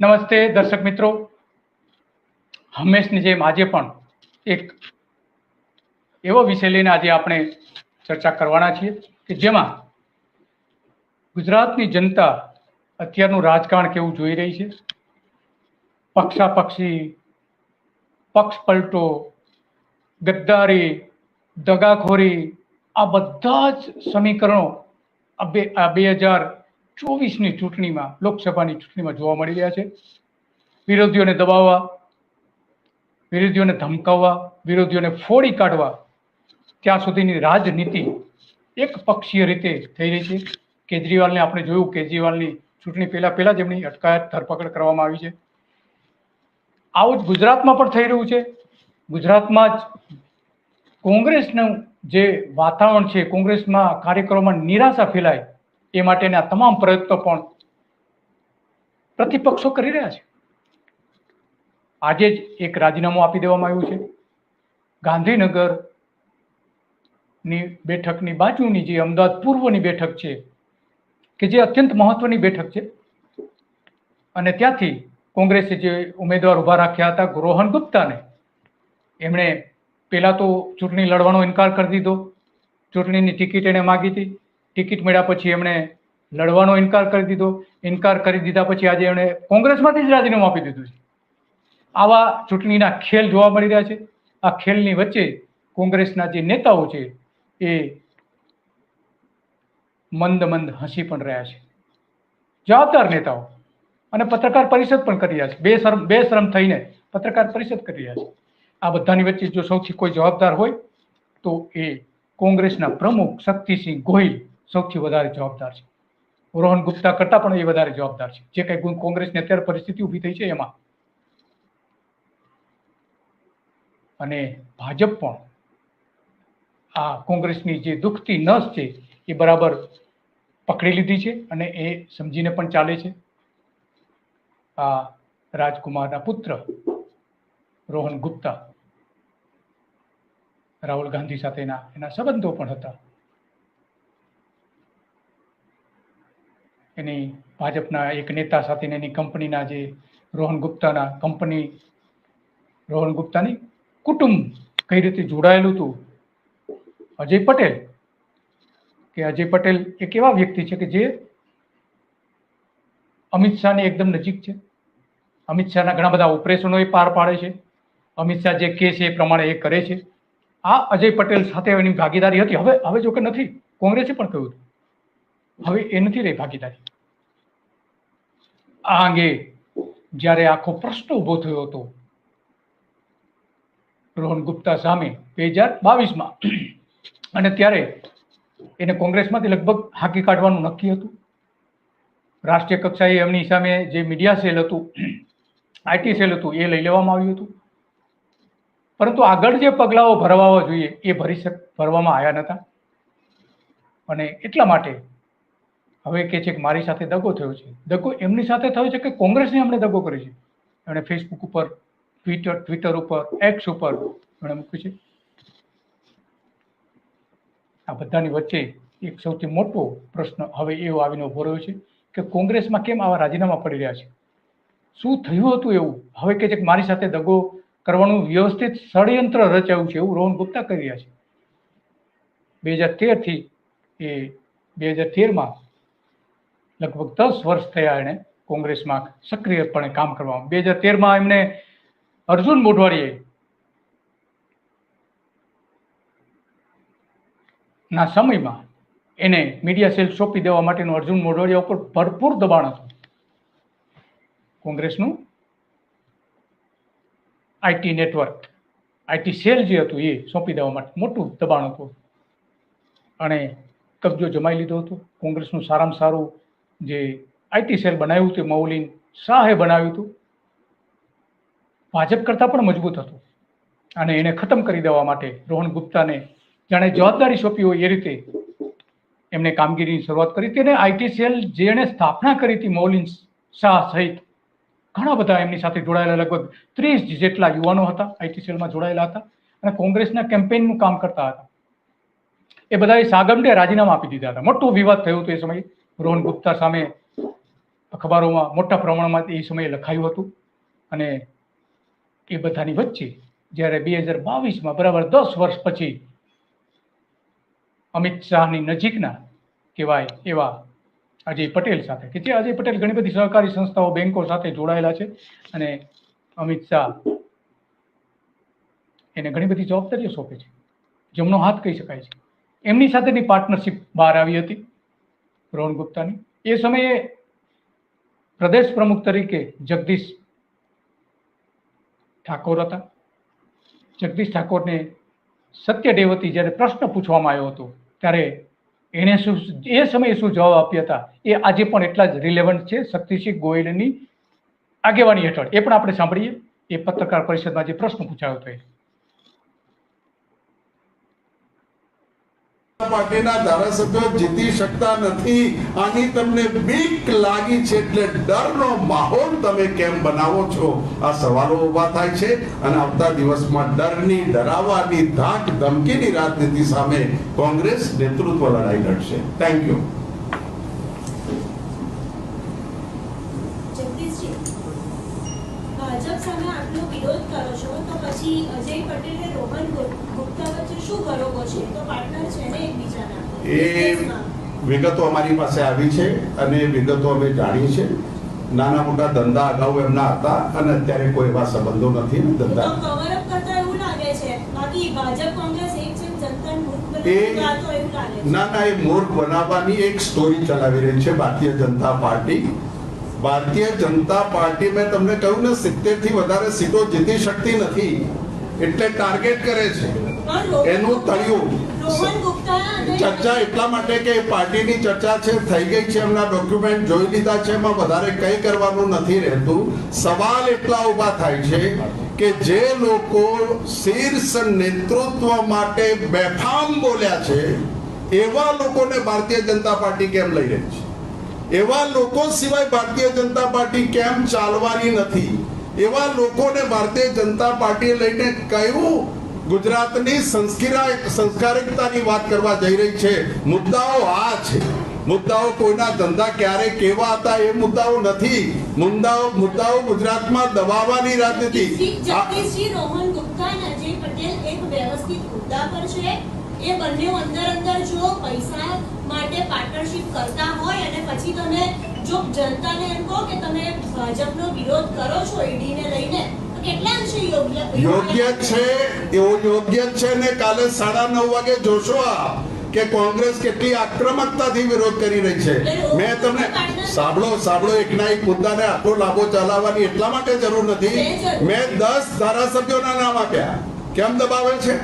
નમસ્તે દર્શક મિત્રો, હંમેશની જેમ આજે પણ એક એવો વિષય લઈને આજે આપણે ચર્ચા કરવાના છીએ કે જેમાં ગુજરાતની જનતા અત્યારનું રાજકારણ કેવું જોઈ રહી છે. પક્ષાપક્ષી, પક્ષ પલટો, ગદ્દારી, દગાખોરી, આ બધા જ સમીકરણો આ 2024ની ચૂંટણીમાં, લોકસભાની ચૂંટણીમાં જોવા મળી રહ્યા છે. વિરોધીઓને દબાવવા, વિરોધીઓને ધમકાવવા, વિરોધીઓને ફોડી કાઢવા, ત્યાં સુધીની રાજનીતિ એક પક્ષીય રીતે થઈ રહી છે. કેજરીવાલને આપણે જોયું, કેજરીવાલની ચૂંટણી પહેલા જ એમની અટકાયત, ધરપકડ કરવામાં આવી છે. આવું જ ગુજરાતમાં પણ થઈ રહ્યું છે. ગુજરાતમાં જ કોંગ્રેસનું જે વાતાવરણ છે, કોંગ્રેસમાં કાર્યકરોમાં નિરાશા ફેલાય એ માટેના તમામ પ્રયત્નો પણ પ્રતિપક્ષો કરી રહ્યા છે. આજે જ એક રાજીનામું આપી દેવામાં આવ્યું છે. ગાંધીનગરની બેઠકની બાજુની જે અમદાવાદ પૂર્વની બેઠક છે, કે જે અત્યંત મહત્વની બેઠક છે, અને ત્યાંથી કોંગ્રેસે જે ઉમેદવાર ઉભા રાખ્યા હતા રોહન ગુપ્તાને, એમણે પહેલા તો ચૂંટણી લડવાનો ઇનકાર કરી દીધો. ચૂંટણીની ટિકિટ એણે માગી હતી. ટિકિટ મળ્યા પછી એમણે લડવાનો ઇનકાર કરી દીધો. ઇનકાર કરી દીધા પછી આજે એમણે કોંગ્રેસમાંથી જ રાજીનામું આપી દીધું છે. આવા ચૂંટણીના ખેલ જોવા મળી રહ્યા છે. આ ખેલની વચ્ચે કોંગ્રેસના જે નેતાઓ છે એ મંદ મંદ હસી પણ રહ્યા છે. જવાબદાર નેતાઓ અને પત્રકાર પરિષદ પણ કરી રહ્યા છે. બેશરમ થઈને પત્રકાર પરિષદ કરી રહ્યા છે. આ બધાની વચ્ચે જો સૌથી કોઈ જવાબદાર હોય તો એ કોંગ્રેસના પ્રમુખ શક્તિસિંહ ગોહિલ સૌથી વધારે જવાબદાર છે. રોહન ગુપ્તા કરતાં પણ એ વધારે જવાબદાર છે. જે કંઈ કોંગ્રેસની અત્યારે પરિસ્થિતિ ઊભી થઈ છે એમાં. અને ભાજપ પણ આ કોંગ્રેસની જે દુખતી નસ છે એ બરાબર પકડી લીધી છે અને એ સમજીને પણ ચાલે છે. આ રાજકુમારના પુત્ર રોહન ગુપ્તા, રાહુલ ગાંધી સાથેના એના સંબંધો પણ હતા. એની ભાજપના એક નેતા સાથે એની કંપનીના જે રોહન ગુપ્તાની કુટુંબ કઈ રીતે જોડાયેલું હતું. અજય પટેલ એક એવા વ્યક્તિ છે કે જે અમિત શાહની એકદમ નજીક છે. અમિત શાહના ઘણા બધા ઓપરેશનો એ પાર પાડે છે. અમિત શાહ જે કહે છે એ પ્રમાણે એ કરે છે. આ અજય પટેલ સાથે એની ભાગીદારી હતી. હવે જો કે નથી. કોંગ્રેસે પણ કહ્યું હવે એ નથી રહી ભાગીદારી. આ અંગે જ્યારે આખો પ્રશ્ન ઉભો થયો હતો રોહન ગુપ્તા સામે 2022માં, અને ત્યારે એને કોંગ્રેસમાંથી લગભગ હાંકી કાઢવાનું નક્કી હતું. રાષ્ટ્રીય કક્ષાએ એમની સામે જે મીડિયા સેલ હતું, આઈટી સેલ હતું, એ લઈ લેવામાં આવ્યું હતું. પરંતુ આગળ જે પગલાઓ ભરવા જોઈએ એ ભરવામાં આવ્યા નહોતા. અને એટલા માટે હવે કે છે કે મારી સાથે દગો થયો છે. દગો એમની સાથે થયો છે કે કોંગ્રેસને એમણે દગો કર્યો છે. એમણે ફેસબુક ઉપર, ટ્વિટર ઉપર, એક્સ ઉપર એમણે મૂક્યું છે. આ બધાની વચ્ચે એક સૌથી મોટો પ્રશ્ન હવે એવો આવીને ઉભો રહ્યો છે કે કોંગ્રેસમાં કેમ આવા રાજીનામા પડી રહ્યા છે? શું થયું હતું એવું? હવે કે છે કે મારી સાથે દગો કરવાનું વ્યવસ્થિત ષડયંત્ર રચાયું છે એવું રોહન ગુપ્તા કરી રહ્યા છે. 2013થી એ 2013માં લગભગ 10 વર્ષ થયા એણે કોંગ્રેસમાં સક્રિયપણે કામ કરવામાં. 2013માં એમને અર્જુન મોઢવાડીએ ના સમયમાં એને મીડિયા સેલ સોંપી દેવા માટેનું અર્જુન મોઢવાડિયા ઉપર ભરપૂર દબાણ હતું. કોંગ્રેસનું આઈટી નેટવર્ક, આઈટી સેલ જે હતું એ સોંપી દેવા માટે મોટું દબાણ હતું અને કબજો જમાઈ લીધો હતો. કોંગ્રેસનું સારામાં સારું જે આઈટી સેલ બનાવ્યું હતું મૌલિન શાહે બનાવ્યું હતું, ભાજપ કરતાં પણ મજબૂત હતું. અને એને ખતમ કરી દેવા માટે રોહન ગુપ્તાને જાણે જવાબદારી સોંપી હોય એ રીતે એમને કામગીરીની શરૂઆત કરી હતી. અને આઈટી સેલ જેણે સ્થાપના કરી હતી મૌલિન શાહ સહિત ઘણા બધા એમની સાથે જોડાયેલા લગભગ 30 જેટલા યુવાનો હતા, આઈટી સેલમાં જોડાયેલા હતા અને કોંગ્રેસના કેમ્પેઇનનું કામ કરતા હતા. એ બધાએ સાગમડે રાજીનામા આપી દીધા હતા. મોટો વિવાદ થયો હતો એ સમયે રોહન ગુપ્તા સામે અખબારોમાં મોટા પ્રમાણમાં એ સમયે લખાયું હતું. અને એ બધાની વચ્ચે જ્યારે 2022માં બરાબર 10 વર્ષ પછી અમિત શાહની નજીકના કહેવાય એવા અજય પટેલ સાથે, કે જે અજય પટેલ ઘણી બધી સહકારી સંસ્થાઓ બેંકો સાથે જોડાયેલા છે અને અમિત શાહ એને ઘણી બધી જવાબદારીઓ સોંપે છે, જમણો હાથ કહી શકાય છે. એમની સાથેની પાર્ટનરશિપ બહાર આવી હતી રોહન ગુપ્તાની. એ સમયે પ્રદેશ પ્રમુખ તરીકે જગદીશ ઠાકોર હતા. જગદીશ ઠાકોરને સત્ય ડેવતી જ્યારે પ્રશ્ન પૂછવામાં આવ્યો હતો ત્યારે એને એ સમયે શું જવાબ આપ્યા હતા એ આજે પણ એટલા જ રિલેવન્ટ છે શક્તિસિંહ ગોયલની આગેવાની હેઠળ. એ પણ આપણે સાંભળીએ, એ પત્રકાર પરિષદમાં જે પ્રશ્ન પૂછાયો હતો. પાર્ટીના ધારાસભ્યો જીતી શકતા નથી, આની તમને બીક લાગી છે એટલે ડરનો માહોલ તમે કેમ બનાવો છો, આ સવાલો ઉભા થાય છે. અને આવતા દિવસમાં ડરની, ડરાવવાની, ધાક ધમકીની રાજનીતિ સામે કોંગ્રેસ નેતૃત્વ લડાઈ લડશે. Thank you. ભાજપ સામે આટલો વિરોધ કરો છો તો પછી અજય પટેલ અને રોહન ગુપ્તા વચ્ચે શું બરોબર છે? તો પાર્ટનર છે ને એકબીજાના. એ વિગતો અમારી પાસે આવી છે અને વિગતો અમે જાણી છે. નાના મોટા ધંધા અગાઉ એમના હતા અને અત્યારે કોઈ એવા સંબંધો નથી. ધંધા કવરઅપ કરતા એવું લાગે છે, બાકી ભાજપ કોંગ્રેસ એક છે, જનતા મૂર્ખ બનાવવા તો એવું લાગે છે. ના, એ મૂર્ખ બનાવવાની એક સ્ટોરી ચલાવી રહી છે ભારતીય જનતા પાર્ટી. ભારતીય જનતા પાર્ટી મેં તમને કહ્યું ને 70 થી વધારે સીટો જીતી શકતી નથી એટલે ટાર્ગેટ કરે છે એનું તળિયું. ચર્ચા એટલા માટે કે પાર્ટીની ચર્ચા છે, થઈ ગઈ છે, એમના ડોક્યુમેન્ટ જોઈ લીધા છે, એમાં વધારે કંઈ કરવાનું નથી રહેતું. સવાલ એટલા ઉભા થાય છે કે જે લોકો શીર્ષ નેતૃત્વ માટે બેફામ બોલ્યા છે એવા લોકોને ભારતીય જનતા પાર્ટી કેમ લઈ રહી છે? એવા લોકો સિવાય ભારતીય જનતા પાર્ટી કેમ ચાલવાની નથી? એવા લોકોને ભારતીય જનતા પાર્ટી લઈને કયું ગુજરાતની સંસ્કારિકતાની વાત કરવા જઈ રહી છે? મુદ્દાઓ આ છે. મુદ્દાઓ કોઈના ધંધા ક્યારે કેવા હતા એ મુદ્દાઓ નથી. મુદ્દાઓ ગુજરાતમાં દબાવવાની રાજનીતિ. જગદીશજી, રોહન ગુપ્તા અને અજય પટેલ એક વ્યવસ્થિત મુદ્દા પર છે. એ બંને અંદર જો પૈસા માટે પાર્ટનરશિપ કરતા હોય અને પછી તમે જો જનતાને એમ કહો કે તમે ભાજપનો વિરોધ કરો છો ઈડીને લઈને, તો કેટલા અંશે યોગ્ય છે? એવું યોગ્ય છે ને કાલે 9:30 વાગે જોશો કે કોંગ્રેસ કેટલી આક્રમકતાથી વિરોધ કરી રહી છે. મેં તમને સાંભળો એકના એક મુદ્દાને આટલો લાંબો ચલાવવાની એટલા માટે જરૂર નથી. મેં 10 ધારાસભ્યોના નામ આપ્યા. કેમ દબાવે છે?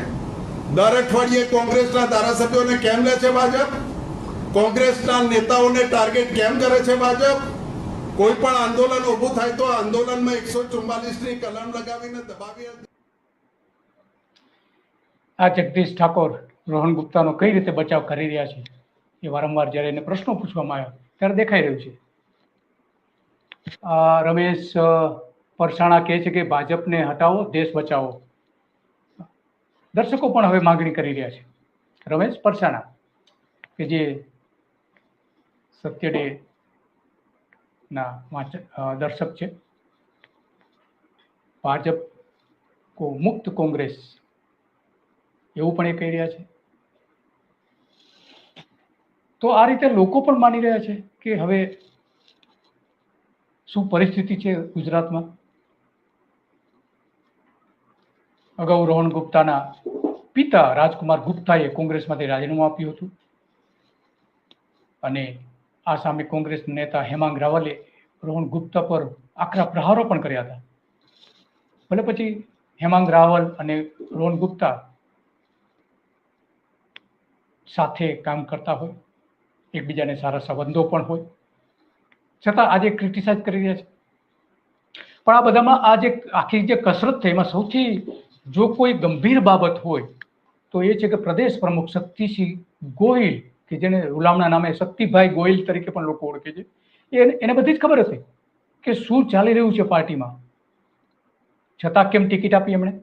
દર અઠવાડિયે કોંગ્રેસના ધારાસભ્યોને કેમ લે છે ભાજપ? કોંગ્રેસના નેતાઓને ટાર્ગેટ કેમ કરે છે ભાજપ? કોઈ પણ આંદોલન ઊભું થાય તો આંદોલનમાં 144ની કલમ લગાવીને દબાવી. આ જગદીશ ઠાકોર રોહન ગુપ્તાનો કઈ રીતે બચાવ કરી રહ્યા છે એ વારંવાર જ્યારે એને પ્રશ્નો પૂછવામાં આવ્યા ત્યારે દેખાઈ રહ્યું છે. રમેશ પરસાણા કહે છે કે ભાજપને હટાવો, દેશ બચાવો. દર્શકો પણ હવે માંગણી કરી રહ્યા છે. રમેશ પરસાણા કે જે સત્ય ડે ના દર્શક છે, ભાજપ કો મુક્ત કોંગ્રેસ એવું પણ એ કહી રહ્યા છે. તો આ રીતે લોકો પણ માની રહ્યા છે કે હવે શું પરિસ્થિતિ છે ગુજરાતમાં. અગાઉ રોહન ગુપ્તાના પિતા રાજકુમાર ગુપ્તાએ કોંગ્રેસમાંથી રાજીનામું આપ્યું હતું અને આ સામે કોંગ્રેસ નેતા હેમાંગ રાવલે રોહન ગુપ્તા પર આકરા પ્રહારો પણ કર્યા હતા. ભલે પછી હેમાંગ રાવલ અને રોહન ગુપ્તા સાથે કામ કરતા હોય, એકબીજાને સારા સંબંધો પણ હોય, છતાં આજે ક્રિટિસાઇઝ કરી રહ્યા છે. પણ આ બધામાં આ જે આખી જે કસરત થઈ એમાં સૌથી જો કોઈ ગંભીર બાબત હોય તો એ છે કે પ્રદેશ પ્રમુખ શક્તિસિંહ ગોહિલ, કે જેને ગુલામના નામે શક્તિભાઈ ગોહિલ તરીકે પણ લોકો ઓળખે છે, એને બધી જ ખબર હતી કે શું ચાલી રહ્યું છે પાર્ટીમાં, છતાં કેમ ટિકિટ આપી એમણે?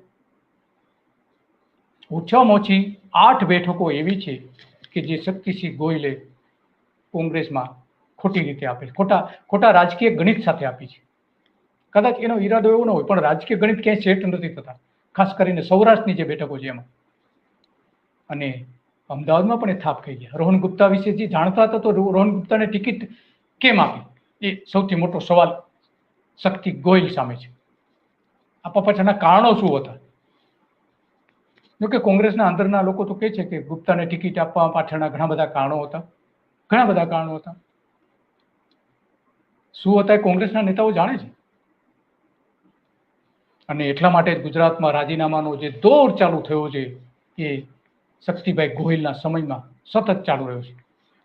ઓછામાં ઓછી 8 બેઠકો એવી છે કે જે શક્તિસિંહ ગોહિલે કોંગ્રેસમાં ખોટી રીતે આપેલ, ખોટા રાજકીય ગણિત સાથે આપી છે. કદાચ એનો ઈરાદો એવો ન હોય, પણ રાજકીય ગણિત ક્યાંય સેટ નથી થતા, ખાસ કરીને સૌરાષ્ટ્રની જે બેઠકો છે એમાં. અને અમદાવાદમાં પણ એ થાપ ખાઈ ગયા. રોહન ગુપ્તા વિશે જે જાણતા હતા તો રોહન ગુપ્તાને ટિકિટ કેમ આપી, એ સૌથી મોટો સવાલ શક્તિ ગોહિલ સામે છે. આપવા પાછળના કારણો શું હતા? જોકે કોંગ્રેસના અંદરના લોકો તો કહે છે કે ગુપ્તાને ટિકિટ આપવા પાછળના ઘણા બધા કારણો હતા. શું હતા એ કોંગ્રેસના નેતાઓ જાણે છે. અને એટલા માટે જ ગુજરાતમાં રાજીનામાનો જે દોર ચાલુ થયો છે એ શક્તિભાઈ ગોહિલના સમયમાં સતત ચાલુ રહ્યો છે.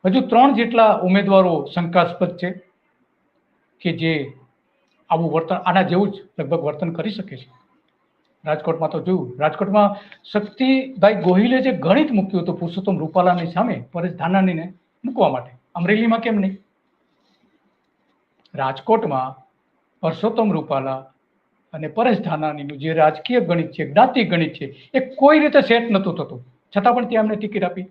હજુ 3 જેટલા ઉમેદવારો શંકાસ્પદ છે કે જે આવું વર્તન, આના જેવું જ લગભગ વર્તન કરી શકે છે. રાજકોટમાં તો જોયું, રાજકોટમાં શક્તિભાઈ ગોહિલે જે ગણિત મૂક્યું હતું પુરુષોત્તમ રૂપાલાની સામે પરેશ ધાનાણીને મૂકવા માટે, અમરેલીમાં કેમ નહીં? રાજકોટમાં પરસોત્તમ રૂપાલા અને પરેશ ધાનાણીનું જે રાજકીય ગણિત છે, જ્ઞાતિ ગણિત છે, એ કોઈ રીતે સેટ નહોતું થતું, છતાં પણ ત્યાં એમને ટિકિટ આપી.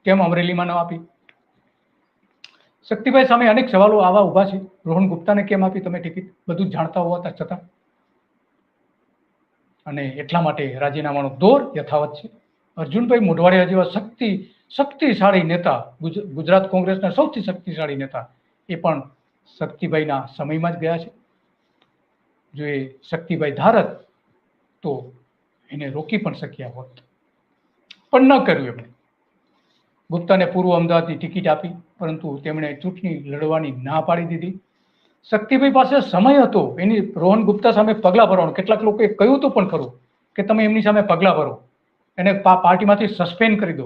કેમ અમરેલીમાં ન આપી? શક્તિભાઈ સામે અનેક સવાલો આવા ઉભા છે. રોહન ગુપ્તાને કેમ આપી તમે ટિકિટ, બધું જ જાણતા હોવા છતાં? અને એટલા માટે રાજીનામાનો દોર યથાવત છે. અર્જુનભાઈ મોઢવાડિયા જેવા શક્તિશાળી નેતા, ગુજરાત કોંગ્રેસના સૌથી શક્તિશાળી નેતા, એ પણ શક્તિભાઈના સમયમાં જ ગયા છે. જો એ શક્તિભાઈ ધારત તો એને રોકી પણ શક્યા હોત, પણ ન કર્યું એમણે. ગુપ્તાને પૂર્વ અમદાવાદની ટિકિટ આપી, પરંતુ તેમણે ચૂંટણી લડવાની ના પાડી દીધી. શક્તિભાઈ પાસે સમય હતો એની રોહન ગુપ્તા સામે પગલાં ભરવાનું. કેટલાક લોકોએ કહ્યું હતું પણ ખરું કે તમે એમની સામે પગલાં ભરો, એને પાર્ટીમાંથી સસ્પેન્ડ કરી દો,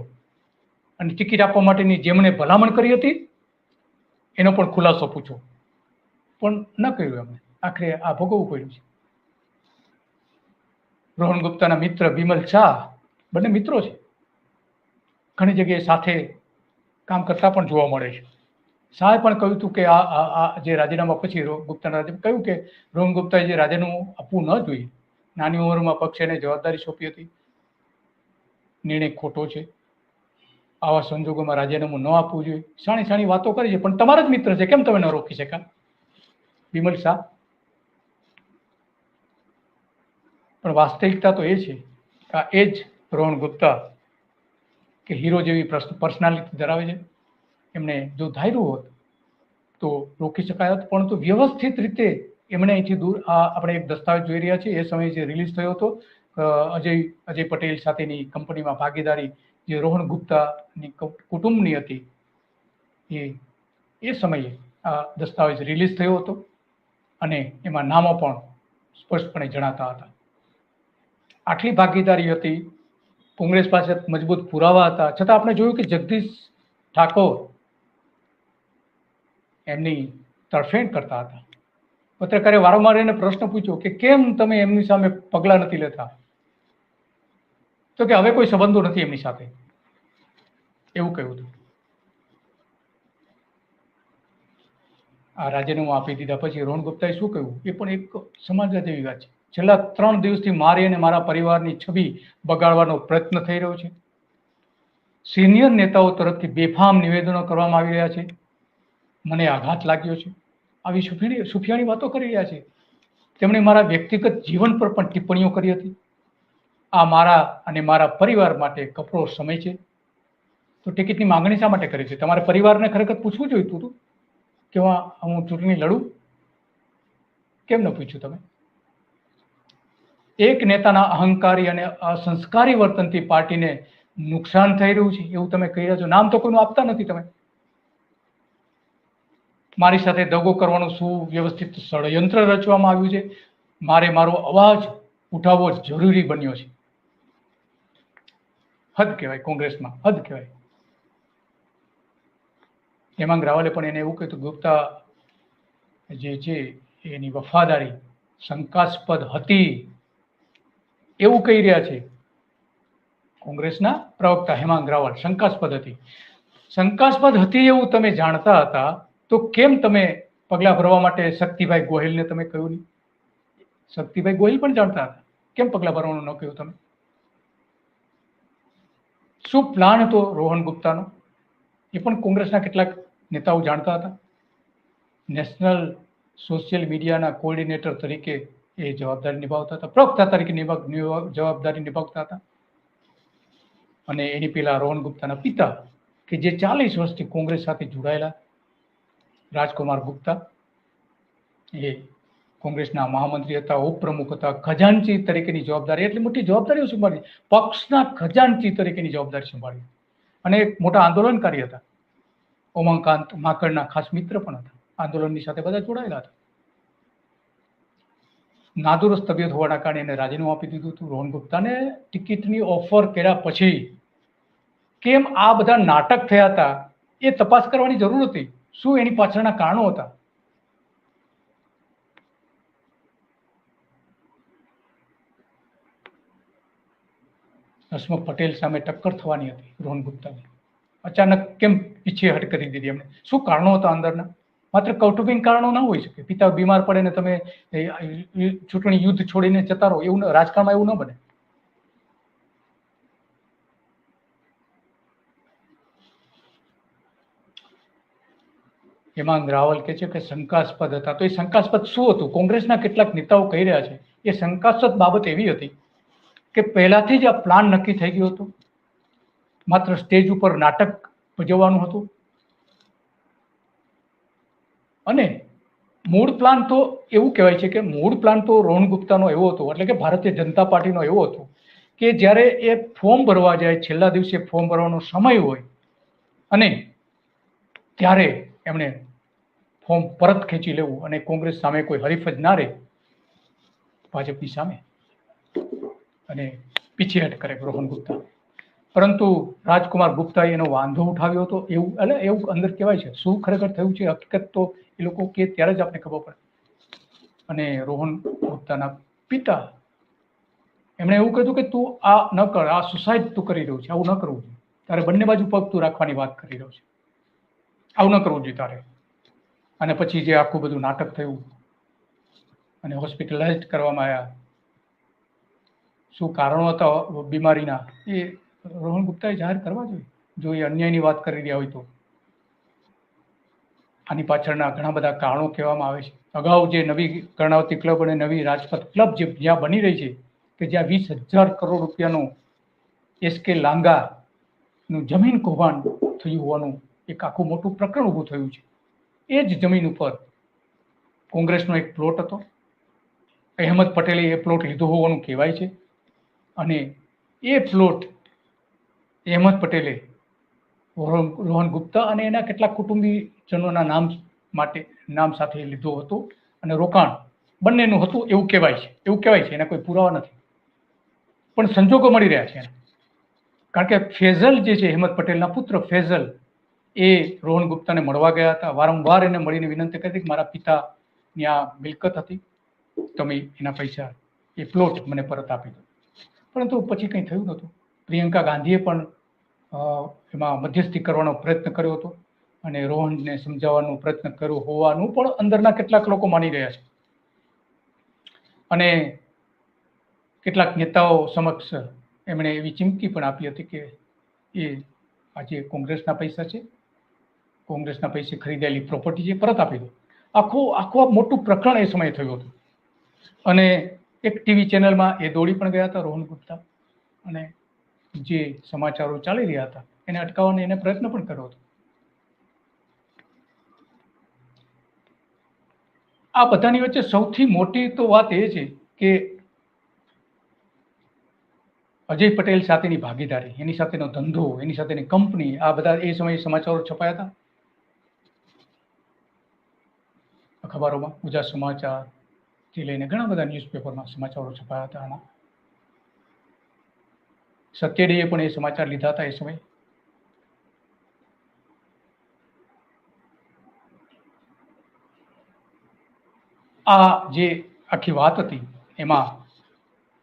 અને ટિકિટ આપવા માટેની જેમણે ભલામણ કરી હતી એનો પણ ખુલાસો પૂછો, પણ ન કર્યું એમણે. આખરે આ ભોગવવું પડ્યું છે. રોહન ગુપ્તાના મિત્ર બિમલ શાહ, બંને મિત્રો છે, ઘણી જગ્યાએ સાથે કામ કરતા પણ જોવા મળે છે. શાહે પણ કહ્યું હતું કે આ જે રાજીનામા પછી ગુપ્તાના કહ્યું કે રોહન ગુપ્તાએ જે રાજીનામું આપવું ન જોઈએ, નાની ઉંમરમાં પક્ષે એને જવાબદારી સોંપી હતી, નિર્ણય ખોટો છે, આવા સંજોગોમાં રાજીનામું ન આપવું જોઈએ. સાણી વાતો કરી છે, પણ તમારા જ મિત્ર છે, કેમ તમે ન રોકી શકા? બિમલ શાહ. પણ વાસ્તવિકતા તો એ છે કે એ જ રોહન ગુપ્તા કે હીરો જેવી પર્સનાલિટી ધરાવે છે. એમને જો ધાર્યું હોત તો રોકી શકાય હોત, પરંતુ વ્યવસ્થિત રીતે એમણે અહીંથી દૂર. આપણે એક દસ્તાવેજ જોઈ રહ્યા છીએ, એ સમયે જે રિલીઝ થયો હતો અજય પટેલ સાથેની કંપનીમાં ભાગીદારી જે રોહન ગુપ્તાની કુટુંબની હતી, એ સમયે આ દસ્તાવેજ રિલીઝ થયો હતો અને એમાં નામો પણ સ્પષ્ટપણે જણાતા હતા. આટલી ભાગીદારી હતી, કોંગ્રેસ પાસે મજબૂત પુરાવા હતા, છતાં આપણે જોયું કે જગદીશ ઠાકોર એમની તરફેણ કરતા હતા. પત્રકારે વારંવાર એને પ્રશ્ન પૂછ્યો કે કેમ તમે એમની સામે પગલાં નથી લેતા? તો કે હવે કોઈ સંબંધો નથી એમની સાથે, એવું કહ્યું હતું. આ રાજીનામું આપી દીધા પછી રોહન ગુપ્તાએ શું કહ્યું એ પણ એક સમજવા જેવી વાત છે. છેલ્લા 3 દિવસથી મારી અને મારા પરિવારની છબી બગાડવાનો પ્રયત્ન થઈ રહ્યો છે. સિનિયર નેતાઓ તરફથી બેફામ નિવેદનો કરવામાં આવી રહ્યા છે. મને આઘાત લાગ્યો છે. આવી સુફિયાણી વાતો કરી રહ્યા છે. તેમણે મારા વ્યક્તિગત જીવન પર પણ ટિપ્પણીઓ કરી હતી. આ મારા અને મારા પરિવાર માટે કપરો સમય છે. તો ટિકિટની માંગણી શા માટે કરી છે? તમારે પરિવારને ખરેખર પૂછવું જોઈતું હતું કે હું ચૂંટણી લડું? કેમ ન પૂછ્યું તમે? એક નેતાના અહંકારી અને અસંસ્કારી વર્તનથી પાર્ટીને નુકસાન થઈ રહ્યું છે એવું તમે કહી રહ્યા છો. નામ તો કોઈનું આપતા નથી તમે. મારી સાથે દગો કરવાનું સુવ્યવસ્થિત ષડયંત્ર રચવામાં આવ્યું છે. મારે મારો અવાજ ઉઠાવવો જરૂરી બન્યો છે. હદ કહેવાય, કોંગ્રેસમાં હદ કહેવાય. હેમાંગ રાવલે પણ એને એવું કહ્યું, ગુપ્તા જે છે એની વફાદારી શંકાસ્પદ હતી એવું કહી રહ્યા છે કોંગ્રેસના પ્રવક્તા હેમાંગ રાવલ. શંકાસ્પદ હતી એવું તમે જાણતા હતા તો કેમ તમે પગલાં ભરવા માટે શક્તિભાઈ ગોહિલને તમે કહ્યું નહીં? શક્તિભાઈ ગોહિલ પણ જાણતા હતા, કેમ પગલાં ભરવાનું ન કહ્યું તમે? શું પ્લાન હતો રોહન ગુપ્તાનો? એ પણ કોંગ્રેસના કેટલાક નેતાઓ જાણતા હતા. નેશનલ સોશિયલ મીડિયાના કોઓર્ડિનેટર તરીકે એ જવાબદારી નિભાવતા હતા, પ્રવક્તા તરીકે જવાબદારી નિભાવતા હતા. અને એની પહેલા રોહન ગુપ્તાના પિતા કે જે 40 વર્ષથી કોંગ્રેસ સાથે જોડાયેલા, રાજકુમાર ગુપ્તા, એ કોંગ્રેસના મહામંત્રી હતા, ઉપપ્રમુખ હતા, ખજાનચી તરીકેની જવાબદારી, એટલી મોટી જવાબદારીઓ સંભાળી, પક્ષના ખજાનચી તરીકેની જવાબદારી સંભાળી, અને એક મોટા આંદોલનકારી હતા. ઉમાકાંત માકડના ખાસ મિત્ર પણ હતા, આંદોલનની સાથે બધા જોડાયેલા હતા. નાદુરસ્ત તબિયત હોવાના કારણે એને રાજીનામું આપી દીધું હતું. રોહન ગુપ્તાને ટિકિટની ઓફર કર્યા પછી કેમ આ બધા નાટક થયા હતા એ તપાસ કરવાની જરૂર હતી. શું એની પાછળના કારણો હતા? હસમુખ પટેલ સામે ટક્કર થવાની હતી રોહન ગુપ્તાની, અચાનક કેમ પીછેહટ કરી દીધી એમને? શું કારણો હતા અંદરના? માત્ર કૌટુંબિક કારણો ના હોઈ શકે. પિતા બીમાર પડે ને તમે ચૂંટણી યુદ્ધ છોડીને જતા રહો, એવું રાજકારણમાં એવું ન બને. હેમાંગ રાવલ કહે છે કે શંકાસ્પદ હતા. તો એ શંકાસ્પદ શું હતું? કોંગ્રેસના કેટલાક નેતાઓ કહી રહ્યા છે એ શંકાસ્પદ બાબત એવી હતી કે પહેલાથી જ આ પ્લાન નક્કી થઈ ગયો હતો, માત્ર સ્ટેજ ઉપર નાટક ભજવવાનું હતું. અને મૂળ પ્લાન તો એવું કહેવાય છે કે મૂળ પ્લાન તો રોહન ગુપ્તાનો એવો હતો, એટલે કે ભારતીય જનતા પાર્ટીનો એવો હતો કે જ્યારે એ ફોર્મ ભરવા જાય, છેલ્લા દિવસે ફોર્મ ભરવાનો સમય હોય અને ત્યારે એમણે ફોર્મ પરત ખેંચી લેવું અને કોંગ્રેસ સામે કોઈ હરીફ જ ના રહે ભાજપની સામે, અને પીછેહટ કરે રોહન ગુપ્તા. પરંતુ રાજકુમાર ગુપ્તાએ એનો વાંધો ઉઠાવ્યો હતો, એવું અંદર કહેવાય છે. શું ખરેખર થયું છે હકીકત તો એ લોકો કે ત્યારે જ આપણે ખબર પડે. અને રોહન ગુપ્તાના પિતા એમણે એવું કહ્યું કે તું આ ન કર, આ સુસાઇડ તું કરી રહ્યું છે, આવું ન કરવું જોઈએ, તારે બંને બાજુ પગ તું રાખવાની વાત કરી રહ્યો છે, આવું ન કરવું જોઈએ તારે. અને પછી જે આખું બધું નાટક થયું અને હોસ્પિટલાઇઝ કરવામાં આવ્યા, શું કારણો હતા બીમારીના એ રોહન ગુપ્તાએ જાહેર કરવા જોઈએ જો એ અન્યાયની વાત કરી રહ્યા હોય તો. આની પાછળના ઘણા બધા કારણો કહેવામાં આવે છે. અગાઉ જે નવી કર્ણાવતી ક્લબ અને નવી રાજપથ ક્લબ જે જ્યાં બની રહી છે, કે જ્યાં 20,000 કરોડ રૂપિયાનું SK લાંગાનું જમીન કૌભાંડ થયું હોવાનું એક આખું મોટું પ્રકરણ ઊભું થયું છે. એ જ જમીન ઉપર કોંગ્રેસનો એક પ્લોટ હતો, અહેમદ પટેલે એ પ્લોટ લીધો હોવાનું કહેવાય છે. અને એ પ્લોટ અહેમદ પટેલે રોહન ગુપ્તા અને એના કેટલાક કુટુંબીજનોના નામ સાથે લીધો હતો અને રોકાણ બંનેનું હતું એવું કહેવાય છે. એના કોઈ પુરાવા નથી, પણ સંજોગો મળી રહ્યા છે. કારણ કે ફેઝલ જે છે, અહેમદ પટેલના પુત્ર ફેઝલ, એ રોહન ગુપ્તાને મળવા ગયા હતા. વારંવાર એને મળીને વિનંતી કરી કે મારા પિતાની આ મિલકત હતી, તમે એના પૈસા, એ પ્લોટ મને પરત આપી દો. પરંતુ પછી કંઈ થયું નહોતું. પ્રિયંકા ગાંધીએ પણ એમાં મધ્યસ્થી કરવાનો પ્રયત્ન કર્યો હતો અને રોહનને સમજાવવાનો પ્રયત્ન કર્યો હોવાનું પણ અંદરના કેટલાક લોકો માની રહ્યા છે. અને કેટલાક નેતાઓ સમક્ષ એમણે એવી ચીમકી પણ આપી હતી કે એ આજે કોંગ્રેસના પૈસા છે, કોંગ્રેસના પૈસે ખરીદેલી પ્રોપર્ટી છે, પરત આપી દો. આખું મોટું પ્રકરણ એ સમયે થયું હતું. અને એક ટીવી ચેનલમાં એ દોડી પણ ગયા હતા રોહન ગુપ્તા, અને જે સમાચારો ચાલી રહ્યા હતા એને અટકાવવાનો એને પ્રયત્ન પણ કર્યો હતો. આ બધાની વચ્ચે સૌથી મોટી તો વાત એ છે કે અજય પટેલ સાથેની ભાગીદારી, એની સાથેનો ધંધો, એની સાથેની કંપની, આ બધા એ સમયે સમાચારો છપાયા હતા અખબારોમાં. ગુજરાત સમાચારથી લઈને ઘણા બધા ન્યૂઝપેપરમાં સમાચારો છપાયા હતા આના. સત્યડીએ પણ એ સમાચાર લીધા હતા એ સમયે. આ જે આખી વાત હતી એમાં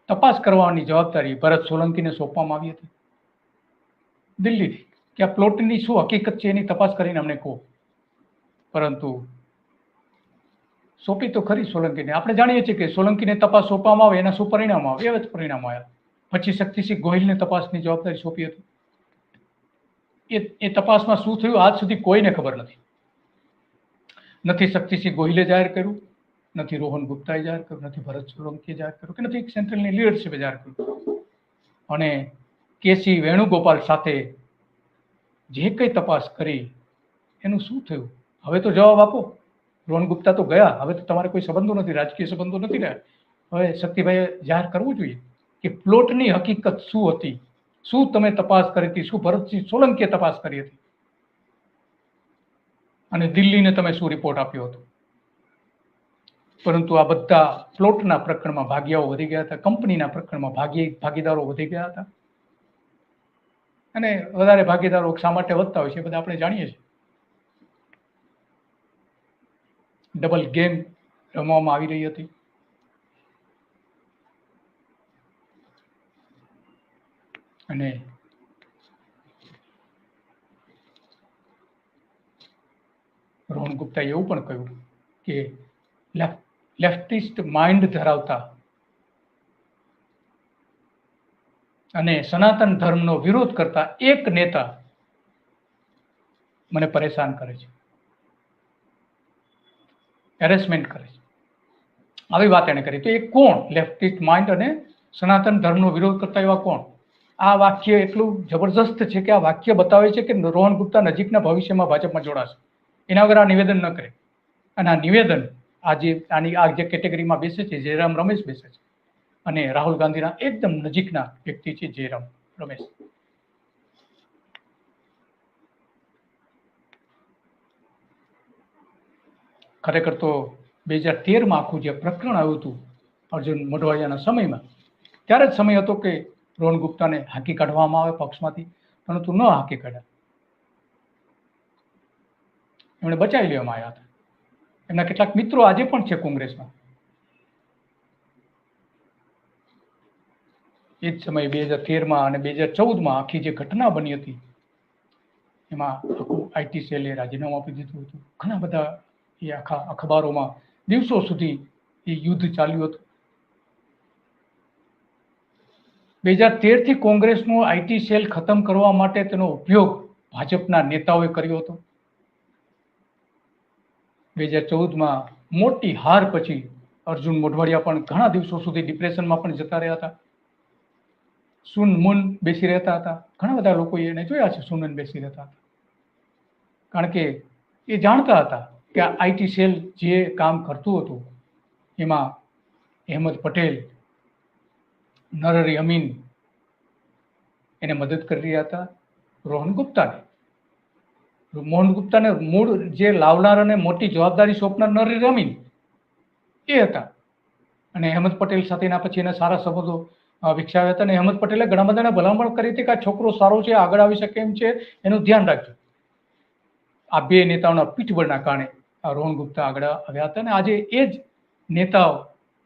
તપાસ કરવાની જવાબદારી ભરત સોલંકીને સોંપવામાં આવી હતી દિલ્હીથી, કે આ પ્લોટની શું હકીકત છે એની તપાસ કરીને અમને કહો. પરંતુ સોંપી તો ખરી સોલંકીને. આપણે જાણીએ છીએ કે સોલંકીને તપાસ સોંપવામાં આવે એના શું પરિણામ આવે, એવા જ પરિણામો આવ્યા. પછી શક્તિસિંહ ગોહિલને તપાસની જવાબદારી સોંપી હતી. એ તપાસમાં શું થયું આજ સુધી કોઈને ખબર નથી. નથી શક્તિસિંહ ગોહિલે જાહેર કર્યું, નથી રોહન ગુપ્તાએ જાહેર કર્યું, નથી ભરત સોલંકીએ જાહેર કર્યું, કે નથી સેન્ટ્રલની લીડરશીપે જાહેર કર્યું. અને કેસી વેણુગોપાલ સાથે જે કંઈ તપાસ કરી એનું શું થયું? હવે તો જવાબ આપો. રોહન ગુપ્તા તો ગયા, હવે તો તમારે કોઈ સંબંધો નથી, રાજકીય સંબંધો નથી રહ્યા. હવે શક્તિભાઈએ જાહેર કરવું જોઈએ કે પ્લોટની હકીકત શું હતી, શું તમે તપાસ કરી હતી, શું ભરતસિંહ સોલંકીએ તપાસ કરી હતી, અને દિલ્હીને તમે શું રિપોર્ટ આપ્યો હતો. પરંતુ આ બધા પ્લોટના પ્રકરણમાં ભાગીદારો વધી ગયા હતા, કંપનીના પ્રકરણમાં ભાગીદારો વધી ગયા હતા. અને વધારે ભાગીદારો શા માટે વધતા હોય છે એ બધા આપણે જાણીએ છીએ. ડબલ ગેમ રમવામાં આવી રહી હતી. અને રોહન ગુપ્તાએ એવું પણ કહ્યું કે લેફ્ટિસ્ટ માઇન્ડ ધરાવતા અને સનાતન ધર્મનો વિરોધ કરતા એક નેતા મને પરેશાન કરે છે, હેરેસમેન્ટ કરે છે. આવી વાત એને કરી. તો એ કોણ? લેફ્ટિસ્ટ માઇન્ડ અને સનાતન ધર્મનો વિરોધ કરતા એવા કોણ? આ વાક્ય એટલું જબરજસ્ત છે કે આ વાક્ય બતાવે છે કે રોહન ગુપ્તા નજીકના ભવિષ્યમાં ભાજપમાં જોડાશે. એના વગર આ નિવેદન ન કરે. અને આ નિવેદન આ જે કેટેગરીમાં બેસે છે, જયરામ રમેશ બેસે છે, અને રાહુલ ગાંધીના એકદમ નજીકના વ્યક્તિ છે જયરામ રમેશ. ખરેખર તો 2013માં આખું જે પ્રકરણ આવ્યું હતું અર્જુન મોઢવાડિયાના સમયમાં, ત્યારે જ સમય હતો કે રોહન ગુપ્તાને હાંકી કાઢવામાં આવે પક્ષમાંથી, પરંતુ ન હાંકી કાઢ્યા. એમણે બચાવી લેવામાં આવ્યા હતા. એમના કેટલાક મિત્રો આજે પણ છે કોંગ્રેસમાં. એ જ સમયે 2013માં અને 2014માં આખી જે ઘટના બની હતી એમાં આખું આઈટી સેલે રાજીનામું આપી દીધું હતું. ઘણા બધા એ આખા અખબારોમાં દિવસો સુધી એ યુદ્ધ ચાલ્યું હતું. 2013થી કોંગ્રેસનો આઈટી સેલ ખતમ કરવા માટે તેનો ઉપયોગ ભાજપના નેતાઓએ કર્યો હતો. 2014માં મોટી હાર પછી અર્જુન મોઢવાડિયા પણ ઘણા દિવસો સુધી ડિપ્રેશનમાં પણ જતા રહ્યા હતા. સુન મુન બેસી રહેતા હતા. ઘણા બધા લોકોએ એને જોયા છે સુનન બેસી રહેતા હતા. કારણ કે એ જાણતા હતા કે આ આઈટી સેલ જે કામ કરતું હતું એમાં અહેમદ પટેલ, નરહરી અમીન એને મદદ કરી રહ્યા હતા રોહન ગુપ્તાને. મોહન ગુપ્તાને મૂળ જે લાવનાર અને મોટી જવાબદારી સોંપનાર નરહરી અમીન એ હતા. અને અહેમદ પટેલ સાથેના પછી એના સારા સંબંધો વિકસાવ્યા હતા. અને અહેમદ પટેલે ઘણા બધાને ભલામણ કરી હતી કે આ છોકરો સારો છે, આગળ આવી શકે એમ છે, એનું ધ્યાન રાખજો. આ બે નેતાઓના પીઠબળના કારણે આ રોહન ગુપ્તા આગળ આવ્યા હતા. અને આજે એ જ નેતાઓ,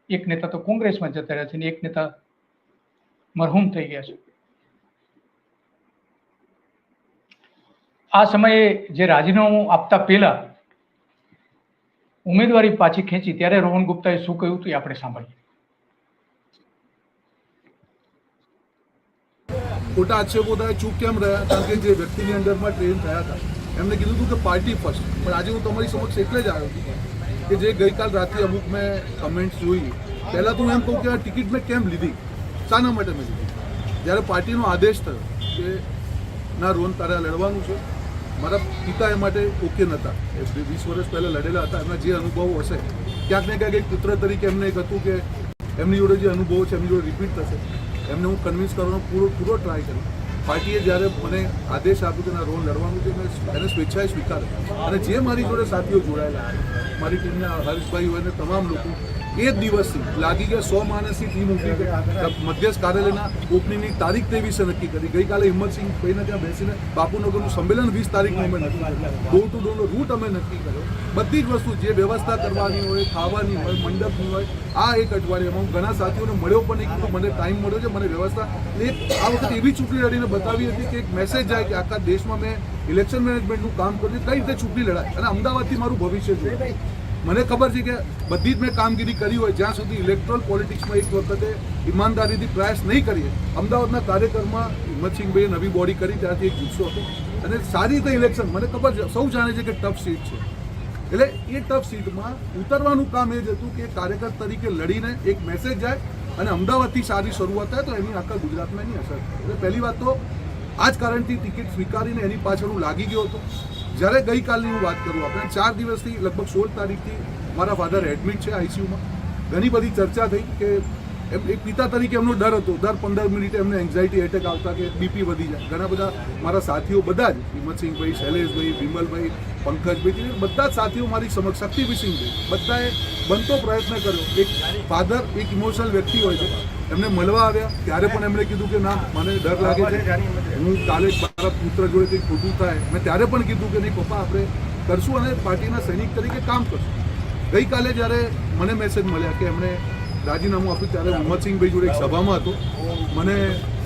એક નેતા તો કોંગ્રેસમાં જતા રહ્યા છે અને એક નેતા મરહૂમ થઈ ગયા છે. આ સમયે જે રાજીનામું આપતા પહેલા ઉમેદવારી પાછી ખેંચી ત્યારે રોહન ગુપ્તાએ શું કહ્યું હતું એ આપણે સાંભળીએ. ખોટા આક્ષેપો થાય, ચૂપ કેમ રહ્યા? કારણ કે જે વ્યક્તિની અંદરમાં ટ્રેન થયા હતા એમને કીધું હતું કે પાર્ટી ફર્સ્ટ. પણ આજે હું તમારી સમક્ષ એટલે જ આવ્યો છું કે જે ગઈકાલ રાત્રે અમુક મેં કમેન્ટ્સ જોઈ. પહેલાં તો હું એમ કહું કે આ ટિકિટ મેં કેમ લીધી, શાના માટે મેં લીધી? જ્યારે પાર્ટીનો આદેશ થયો કે ના રોહન તારે લડવાનું છે, મારા પિતા એ માટે ઓકે નહોતા. એ 20 વર્ષ પહેલાં લડેલા હતા. એમના જે અનુભવો હશે ક્યાંક ને ક્યાંક એક પુત્ર તરીકે એમને એક હતું કે એમની જોડે જે અનુભવો છે એમની જોડે રિપીટ થશે. એમને હું કન્વિન્સ કરવાનો પૂરો ટ્રાય કર્યો. પાર્ટીએ જ્યારે મને આદેશ આપ્યો કે ના રોહન લડવાનું છે, મેં એને સ્વેચ્છાએ સ્વીકાર્યો. અને જે મારી જોડે સાથીઓ જોડાયેલા, મારી ટીમના હર્ષભાઈ હોય ને તમામ લોકો, એ જ દિવસથી લાગી ગયા 100 માણસની ટીમ ઊભી કરી. મધ્યસ્થ કાર્યાલયના ઓપનિંગની તારીખ 23 નક્કી કરી. ગઈકાલે હિંમતસિંહ ભાઈને ત્યાં બેસીને બાપુનગરનું સંમેલન 20 તારીખનું અમે નક્કી કર્યું. ડોર ટુ ડોરનો રૂટ અમે નક્કી કર્યો. બધી જ વસ્તુ જે વ્યવસ્થા કરવાની હોય, ખાવાની હોય, મંડપની હોય, આ એક અઠવાડિયામાં હું ઘણા સાથીઓને મળ્યો પણ નહીં. કીધું મને ટાઈમ મળ્યો છે, મને વ્યવસ્થા. આ વખતે એવી ચૂંટણી લડીને બતાવી હતી કે એક મેસેજ જાય કે આખા દેશમાં મેં ઇલેક્શન મેનેજમેન્ટનું કામ કર્યું, કઈ રીતે ચૂંટણી લડાય અને અમદાવાદથી મારું ભવિષ્ય છે. મને ખબર છે કે બધી જ મેં કામગીરી કરી હોય. જ્યાં સુધી ઇલેક્ટ્રોલ પોલિટિક્સમાં એક વખતે ઈમાનદારીથી પ્રયાસ નહીં કરીએ. અમદાવાદના કાર્યક્રમમાં હિંમતસિંહભાઈએ નવી બોડી કરી ત્યારથી એક જુસ્સો હતો અને સારી રીતે ઇલેક્શન, મને ખબર છે, સૌ જાણે છે કે ટફ સીટ છે. એટલે એ ટફ સીટમાં ઉતરવાનું કામ એ જ હતું કે કાર્યકર તરીકે લડીને એક મેસેજ જાય અને અમદાવાદથી સારી શરૂઆત થાય તો એની આખા ગુજરાતમાં એની અસર થાય. એટલે પહેલી વાત તો આ જ કારણથી ટિકિટ સ્વીકારીને એની પાછળ હું લાગી ગયો હતો. જ્યારે ગઈકાલની હું વાત કરું, આપણે 4 દિવસથી લગભગ 16 તારીખથી મારા ફાધર એડમિટ છે આઈસીયુમાં. ઘણી બધી ચર્ચા થઈ કે એક પિતા તરીકે એમનો ડર હતો, દર 15 મિનિટે એમને એન્ઝાઇટી એટેક આવતા કે બીપી વધી જાય. ઘણા બધા મારા સાથીઓ બધા જ, હિંમતસિંહભાઈ, શૈલેષભાઈ, વિમલભાઈ, પંકજભાઈ, બધા જ સાથીઓ મારી સમક્ષ, શક્તિસિંહભાઈ, બધાએ બનતો પ્રયત્ન કર્યો. એક ફાધર એક ઇમોશનલ વ્યક્તિ હોય છે, એમને મળવા આવ્યા ત્યારે પણ એમણે કીધું કે ના, મને ડર લાગે છે, હું કાલે મારા પુત્ર જોડે કંઈક ખોટું થાય. મેં ત્યારે પણ કીધું કે નહીં પપ્પા, આપણે કરશું અને પાર્ટીના સૈનિક તરીકે કામ કરશું. ગઈકાલે જ્યારે મને મેસેજ મળ્યા કે એમણે રાજીનામું આપ્યું, ત્યારે હિંમતસિંહભાઈ જોડે એક સભામાં હતો, મને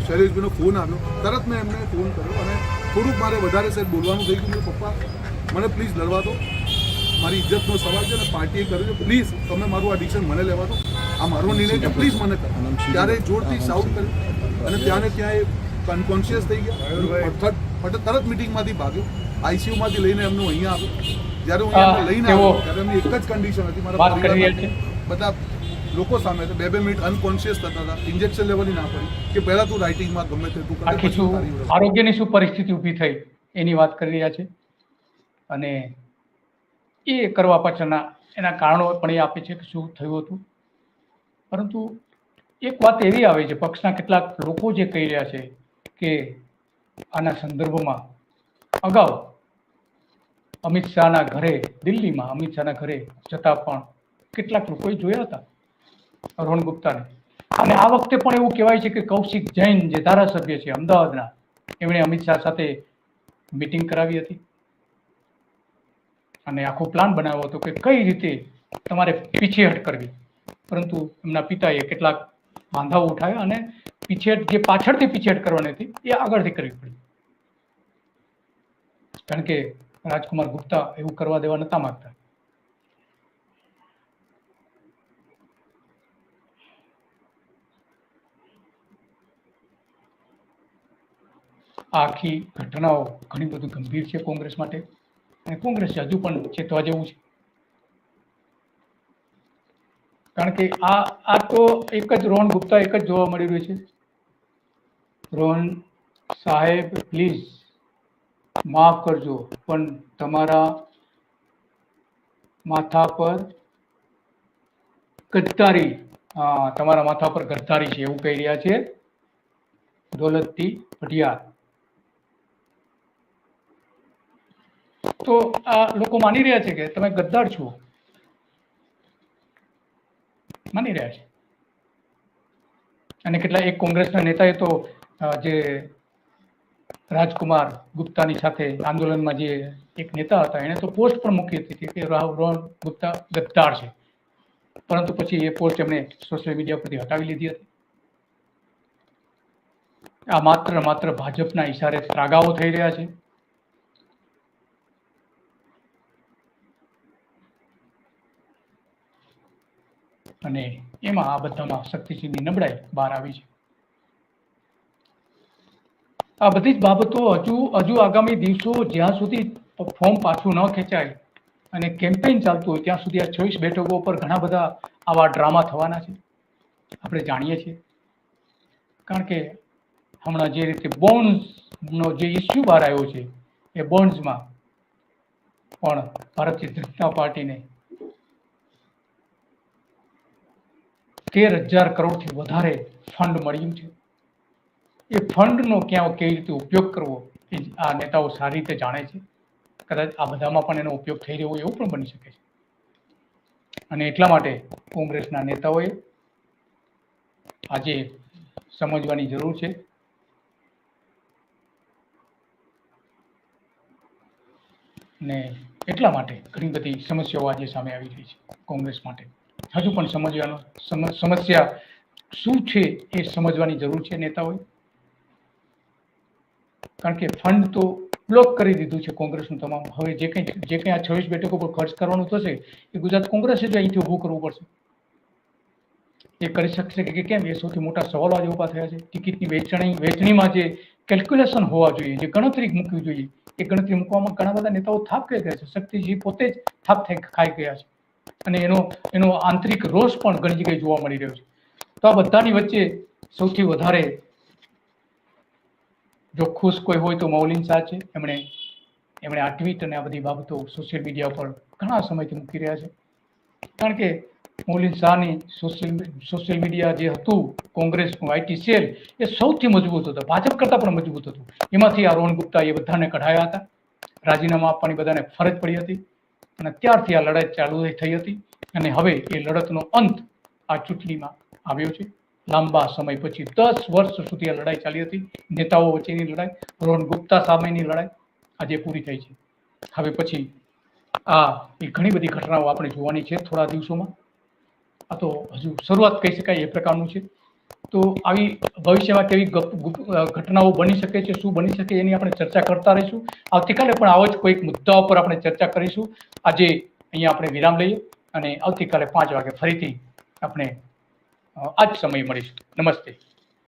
શૈલેષભાઈનો ફોન આવ્યો. તરત મેં એમને ફોન કર્યો અને થોડુંક મારે વધારે સાહેબ બોલવાનું થઈ ગયું. પપ્પા, મને પ્લીઝ લડવા દો, મારી ઇજ્જતનો સવાલ છે અને પાર્ટીએ કર્યું છે, પ્લીઝ તમે મારું આ ડિસિઝન મને લેવા દો, આ મારો નિર્ણય છે, પ્લીઝ મને કરો. ત્યારે જોરથી શાઉટ કર્યું અને ત્યાં એ અનકોન્શિયસ થઈ ગયા. તરત મિટિંગમાંથી ભાગ્યો, આઈસીયુમાંથી લઈને એમનું અહીંયા આવ્યો. જ્યારે હું અહીંયા લઈને આવ્યો ત્યારે એમની એક જ કન્ડિશન હતી, મારા બધા લોકો સામે 2 મિનિટ અનકોન્શિયસ થતા હતા, ઇન્જેક્શન લેવાની ના પડી કે પહેલા તું રાઇટિંગમાં ગમે તે તું કરે. આરોગ્યની શું પરિસ્થિતિ ઊભી થઈ એની વાત કરી રહ્યા છે અને એ કરવા પાછળના એના કારણો પણ એ આપે છે કે શું થયું હતું. પરંતુ એક વાત એવી આવે છે, પક્ષના કેટલાક લોકો જે કહી રહ્યા છે કે આના સંદર્ભમાં અગાઉ અમિત શાહના ઘરે, દિલ્હીમાં અમિત શાહના ઘરે જતા પણ કેટલાક લોકોએ જોયા હતા રોહન ગુપ્તાને. અને આ વખતે પણ એવું કહેવાય છે કે કૌશિક જૈન જે ધારાસભ્ય છે અમદાવાદના, એમણે અમિત શાહ સાથે મીટિંગ કરાવી હતી અને આખો પ્લાન બનાવ્યો હતો કે કઈ રીતે તમારે પીછેહટ કરવી. પરંતુ એમના પિતાએ કેટલાક વાંધાઓ ઉઠાવ્યા અને પીછેહટ જે પાછળથી પીછેહટ કરવાની હતી એ આગળથી કરવી પડી. કારણ કે રાજકુમાર ગુપ્તા એવું કરવા દેવા નતા માંગતા. આખી ઘટનાઓ ઘણી બધું ગંભીર છે કોંગ્રેસ માટે અને કોંગ્રેસ હજુ પણ ચેતવા જેવું છે. કારણ કે આ તો એક જ રોહન ગુપ્તા એક જ જોવા મળી રહ્યું છે. રોહન સાહેબ પ્લીઝ માફ કરજો, પણ તમારા માથા પર ગદ્દારી છે એવું કહી રહ્યા છે દોલતદી ભટિયાર. તો આ લોકો માની રહ્યા છે કે તમે ગદ્દાર છો, માની રહ્યા છે. અને કેટલા એક કોંગ્રેસના નેતાએ તો જે રાજકુમાર ગુપ્તાની સાથે આંદોલનમાં જે એક નેતા હતા એણે તો પોસ્ટ પણ મૂકી હતી કે રોહન ગુપ્તા ગદ્દાર છે, પરંતુ પછી એ પોસ્ટ એમણે સોશિયલ મીડિયા પરથી હટાવી લીધી હતી. આ માત્ર ભાજપના ઈશારે ત્રાગાઓ થઈ રહ્યા છે. અને એમાં આ બધામાં શક્તિસિંહની નબળાઈ બહાર આવી છે. આ બધી જ બાબતો હજુ આગામી દિવસો જ્યાં સુધી ફોર્મ પાછું ન ખેંચાય અને કેમ્પેઇન ચાલતું હોય ત્યાં સુધી આ 26 બેઠકો પર ઘણા બધા આવા ડ્રામા થવાના છે, આપણે જાણીએ છીએ. કારણ કે હમણાં જે રીતે બોન્ડ્સનો જે ઇસ્યુ બહાર આવ્યો છે એ બોન્ડ્સમાં પણ ભારતીય જનતા પાર્ટીને 13,000 કરોડથી વધારે ફંડ મળ્યું છે. એ ફંડનો કેવી રીતે ઉપયોગ કરવો એ આ નેતાઓ સારી રીતે જાણે છે. કદાચ આ બધામાં પણ એનો ઉપયોગ થઈ રહ્યો એવું પણ બની શકે છે. અને એટલા માટે કોંગ્રેસના નેતાઓએ આજે સમજવાની જરૂર છે. ને એટલા માટે ઘણી બધી સમસ્યાઓ આજે સામે આવી રહી છે કોંગ્રેસ માટે. હજુ પણ સમસ્યા શું છે એ સમજવાની જરૂર છે નેતાઓએ. કારણ કે ફંડ તો બ્લોક કરી દીધું છે કોંગ્રેસનું તમામ. હવે જે કંઈ આ 26 બેઠકો પર ખર્ચ કરવાનું થશે એ ગુજરાત કોંગ્રેસે જ અહીંથી ઊભું કરવું પડશે. એ કરી શકશે કે કેમ, એ સૌથી મોટા સવાલો આજે ઊભા થયા છે. ટિકિટની વહેંચણીમાં જે કેલ્ક્યુલેશન હોવા જોઈએ, જે ગણતરી મૂકવી જોઈએ, એ ગણતરી મૂકવામાં ઘણા બધા નેતાઓ થાક ખાઈ ગયા છે. શક્તિજી પોતે જ થાક ખાઈ ગયા છે અને એનો આંતરિક રોષ પણ ઘણી જગ્યાએ જોવા મળી રહ્યો છે. તો આ બધાની વચ્ચે સૌથી વધારે જો ખુશ કોઈ હોય તો મૌલિન શાહ છે. એમણે આ ટ્વીટ અને આ બધી બાબતો સોશિયલ મીડિયા પર ઘણા સમયથી મૂકી રહ્યા છે. કારણ કે મૌલિન શાહની સોશિયલ મીડિયા જે હતું કોંગ્રેસનું આઈટી સેલ, એ સૌથી મજબૂત હતું, ભાજપ કરતાં પણ મજબૂત હતું. એમાંથી આ રોહન ગુપ્તા એ બધાને કઢાયા હતા. રાજીનામા આપવાની બધાને ફરજ પડી હતી અને ત્યારથી આ લડાઈ ચાલુ થઈ હતી અને હવે એ લડતનો અંત આ ચૂંટણીમાં આવ્યો છે. લાંબા સમય પછી 10 વર્ષ સુધી આ લડાઈ ચાલી હતી, નેતાઓ વચ્ચેની લડાઈ, રોહન ગુપ્તા સામેની લડાઈ આજે પૂરી થઈ છે. હવે પછી એ ઘણી બધી ઘટનાઓ આપણે જોવાની છે થોડા દિવસોમાં. આ તો હજુ શરૂઆત કહી શકાય એ પ્રકારનું છે. તો આવી ભવિષ્યમાં કેવી ઘટનાઓ બની શકે છે, શું બની શકે, એની આપણે ચર્ચા કરતા રહીશું. આવતીકાલે પણ આવો જ કોઈક મુદ્દાઓ પર આપણે ચર્ચા કરીશું. આજે અહીંયા આપણે વિરામ લઈએ અને આવતીકાલે 5 વાગે ફરીથી આપણે આ જ સમય મળીશું. નમસ્તે.